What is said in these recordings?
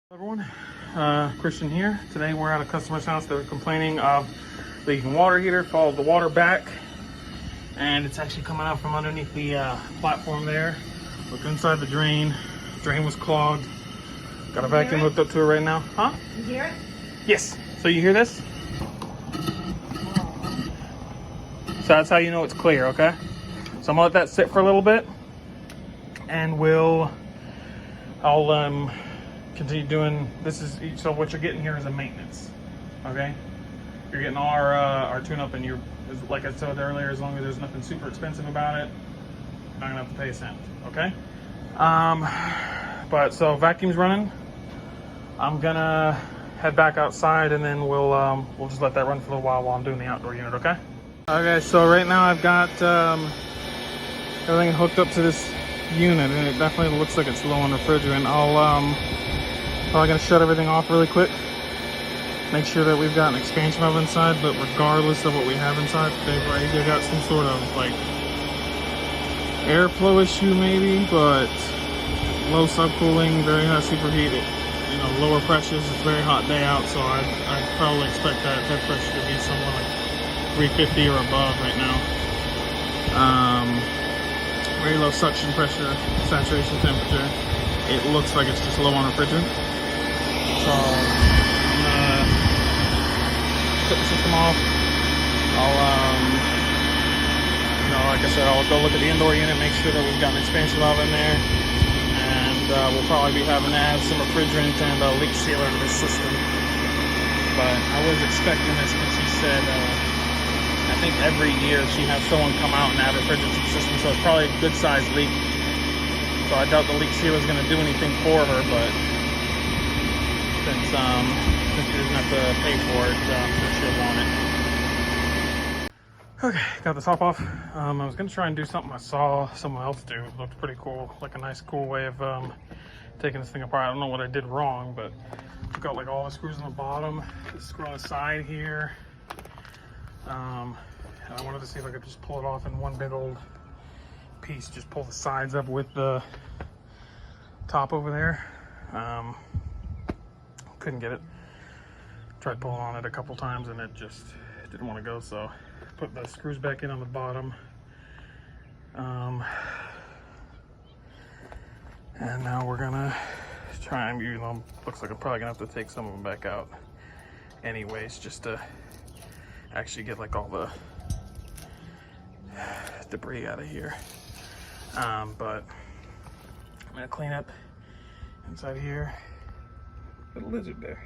Everyone, Christian here. Today we're at a customer's house that was complaining of leaking water heater. Followed the water back, and it's actually coming out from underneath the platform there. Look inside the drain. Drain was clogged. Got a vacuum hooked up to it right now. Huh? You hear it? Yes. So you hear this? So that's how you know it's clear, okay? So I'm gonna let that sit for a little bit, and I'll continue doing this. So what you're getting here is a maintenance, okay? You're getting all our tune-up, and you're, like I said earlier, as long as there's nothing super expensive about it, you're not gonna have to pay a cent, okay? But so vacuum's running. I'm gonna head back outside, and then we'll just let that run for a little while I'm doing the outdoor unit, okay? Okay, so right now I've got everything hooked up to this unit, and it definitely looks like it's low on refrigerant. I'll probably gonna shut everything off really quick, make sure that we've got an expansion oven inside, but regardless of what we have inside, they've got some sort of like airflow issue maybe, but low subcooling, very high superheat, you know, lower pressures. It's a very hot day out, so I'd probably expect that head pressure to be somewhere like 350 or above right now. Very low suction pressure, saturation temperature. It looks like it's just low on refrigerant. So I'm gonna shut the system off. Like I said, I'll go look at the indoor unit, make sure that we've got an expansion valve in there, and we'll probably be having to add some refrigerant and a leak sealer to this system. But I was expecting this because she said, I think every year she has someone come out and add refrigerant to the system, so it's probably a good sized leak. So I doubt the leak sealer is going to do anything for her, but since she doesn't have to pay for it, she'll want it. Okay, got the top off. I was going to try and do something I saw someone else do. It looked pretty cool, like a nice cool way of taking this thing apart. I don't know what I did wrong, but I've got like all the screws on the bottom, the screw on the side here. And I wanted to see if I could just pull it off in one big old piece, just pull the sides up with the top over there. Couldn't get it. Tried pulling on it a couple times and it just didn't want to go, so put the screws back in on the bottom. And now we're gonna try and, even though it looks like I'm probably gonna have to take some of them back out anyways, just to actually get like all the debris out of here. But I'm gonna clean up inside here. Got a lizard there.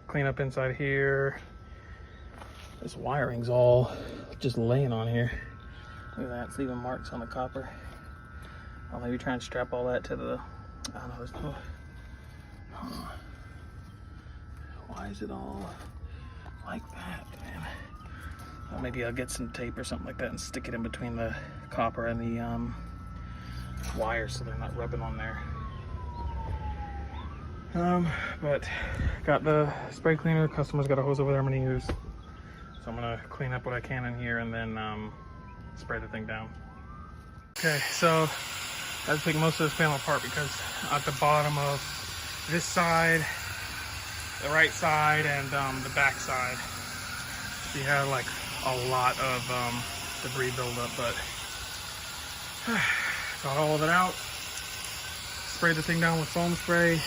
Clean up inside here. This wiring's all just laying on here. Look at that, it's leaving marks on the copper. I'll maybe try and strap all that to the, I don't know, there's no, why is it all like that, man? Well, maybe I'll get some tape or something like that and stick it in between the copper and the wires so they're not rubbing on there. But got the spray cleaner. Customer's got a hose over there I'm gonna use. So I'm gonna clean up what I can in here and then spray the thing down. Okay, so I had to take most of this panel apart because at the bottom of this side, the right side, and the back side, she had like a lot of debris buildup, but got all of it out. Sprayed the thing down with foam spray.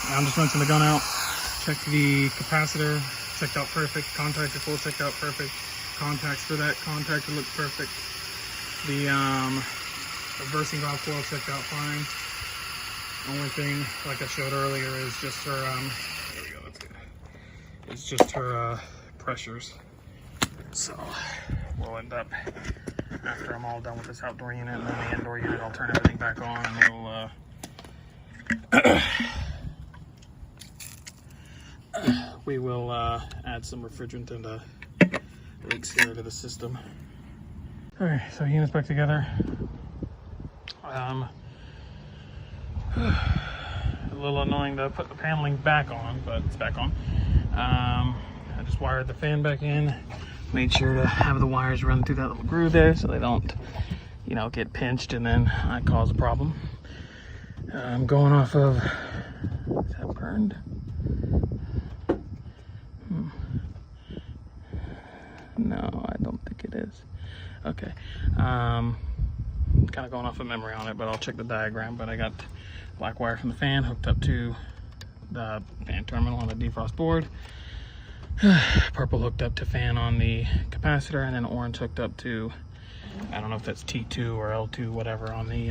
Now I'm just rinsing the gun out. Checked the capacitor, checked out perfect. Contactor full, checked out perfect. Contacts for that contactor looked perfect. The reversing valve coil checked out fine. Only thing, like I showed earlier, is just her, there we go, that's good. It's just her pressures. So we'll end up, after I'm all done with this outdoor unit and then the indoor unit, I'll turn everything back on and we will add some refrigerant and a leak sealer to the system. Okay, so unit's back together. A little annoying to put the paneling back on, but it's back on. I just wired the fan back in, made sure to have the wires run through that little groove there so they don't, you know, get pinched and then I cause a problem. I'm going off of, is that burned? No, I don't think it is. Okay. Kind of going off of memory on it, but I'll check the diagram. But I got black wire from the fan hooked up to the fan terminal on the defrost board. Purple hooked up to fan on the capacitor, and then orange hooked up to, I don't know if that's T2 or L2, whatever, on the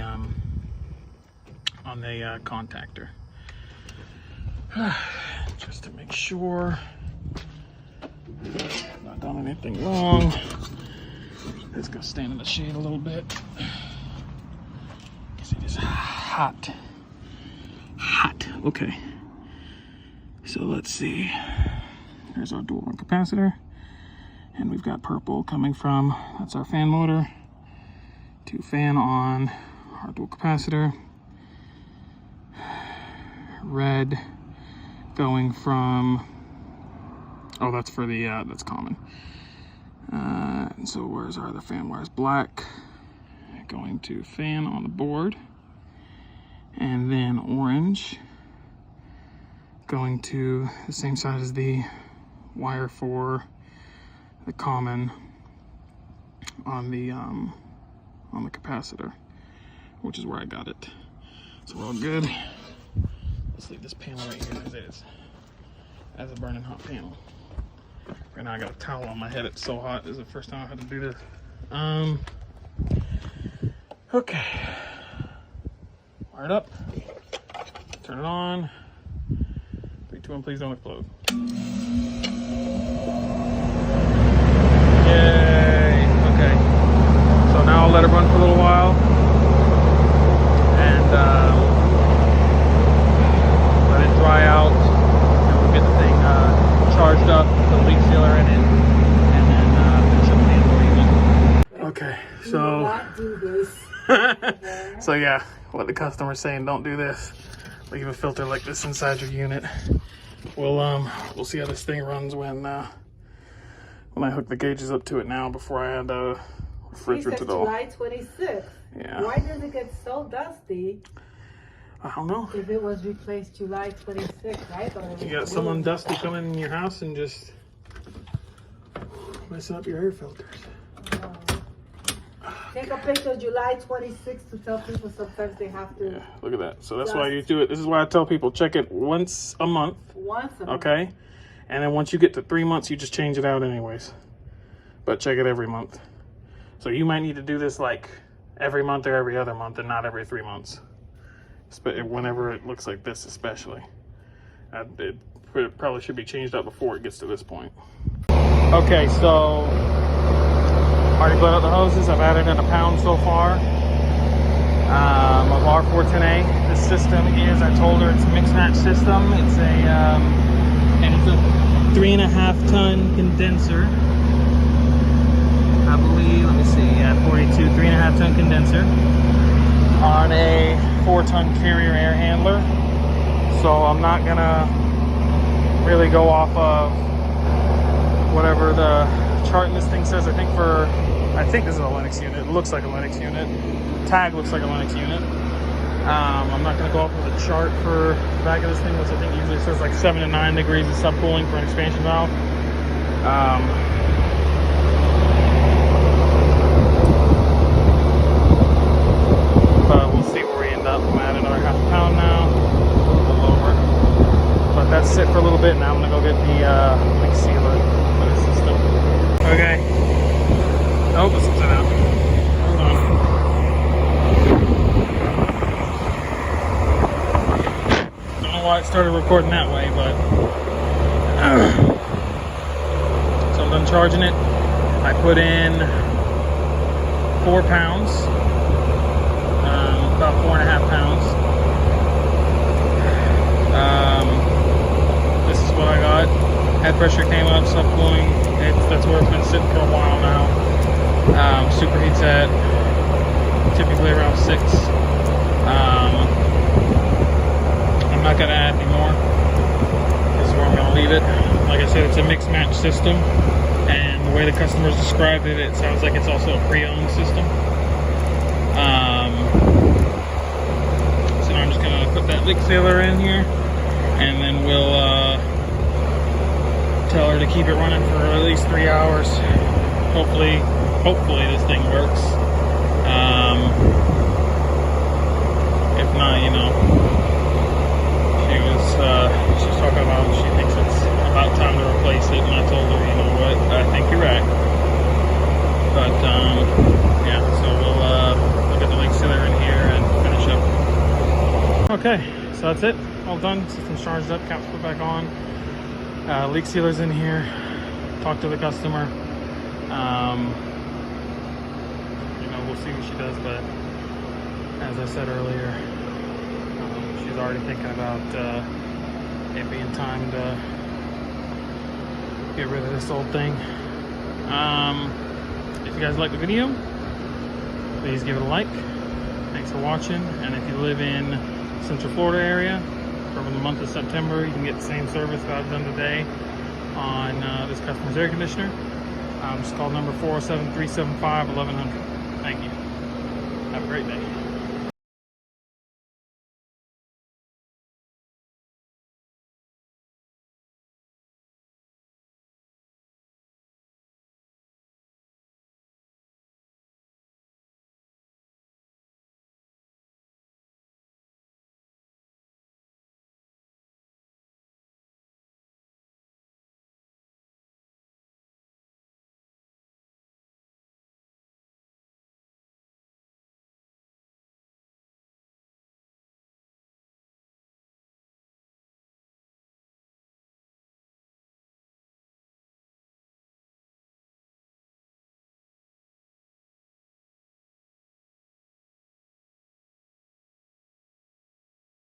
contactor. Just to make sure I've not done anything wrong. It's gonna stand in the shade a little bit because it is hot. Okay, so let's see. There's our dual run capacitor, and we've got purple coming from, that's our fan motor, to fan on our dual capacitor. Red going from, oh, that's for the, that's common. And so where's our other fan wires? Black going to fan on the board, and then orange going to the same side as the wire for the common on the capacitor, which is where I got it. So we're all good. Let's leave this panel right here as is, as a burning hot panel. Right now I got a towel on my head. It's so hot. This is the first time I had to do this. Okay. Wire it up. Turn it on. 3, 2, 1, please don't explode. Yay. Okay. So now I'll let it run for a little while. And let it dry out. And we'll get the thing charged up, the leak sealer in it, and then finish up the handle even. Okay, so so yeah, what the customer's saying, don't do this. Leave a filter like this inside your unit. We'll see how this thing runs when I hook the gauges up to it now, before I add a refrigerant at all. July 26th. Yeah. Why does it get so dusty? I don't know. If it was replaced July 26th, I thought it was. You got someone dusty coming in your house and just messing up your air filters. Take a picture of July 26th to tell people sometimes they have to. Yeah, look at that. So that's why you do it. This is why I tell people, check it once a month. Once a month. Okay? And then once you get to 3 months, you just change it out anyways. But check it every month. So you might need to do this like every month or every other month, and not every 3 months. Whenever it looks like this, especially. It probably should be changed out before it gets to this point. Okay, so already bled out the hoses. I've added in 1 pound so far of R410A. This system is, I told her, it's a mix match system. It's a 3.5 ton condenser. I believe, let me see, yeah, 42, 3.5 ton condenser on a 4 ton carrier air handler. So I'm not gonna really go off of whatever the chart in this thing says. I think this is a Linux unit. It looks like a Linux unit. Tag looks like a Linux unit. I'm not going to go off of the chart for the back of this thing, which I think usually says like 7 to 9 degrees of subcooling for an expansion valve. But we'll see where we end up. I'm at another 0.5 pound now, a little lower. But that's it for a little bit. Now I'm going to go get the leak sealer for the system. Okay. Oh, this is out. Hold on. Don't know why it started recording that way, but so I'm done charging it. I put in 4 pounds, about 4.5 pounds. This is what I got. Head pressure came up, subcooling. That's where it's been sitting for a while now. Superheats at typically around 6. I'm not going to add any more. This is where I'm going to leave it. Like I said, it's a mix match system, and the way the customers described it, it sounds like it's also a pre-owned system. So now I'm just going put that leak sealer in here, and then we'll tell her to keep it running for at least 3 hours. Hopefully this thing works. If not, you know, she was talking about, she thinks it's about time to replace it, and I told her, you know what, I think you're right. But yeah, so we'll get the leak sealer in here and finish up. Okay, so that's it, all done. System's charged up, caps put back on. Leak sealer's in here. Talk to the customer. You know, we'll see what she does, but as I said earlier, she's already thinking about it being time to get rid of this old thing. If you guys like the video, please give it a like. Thanks for watching. And if you live in Central Florida area, for the month of September, you can get the same service that I've done today on this customer's air conditioner. Just call number 407-375-1100. Thank you. Have a great day.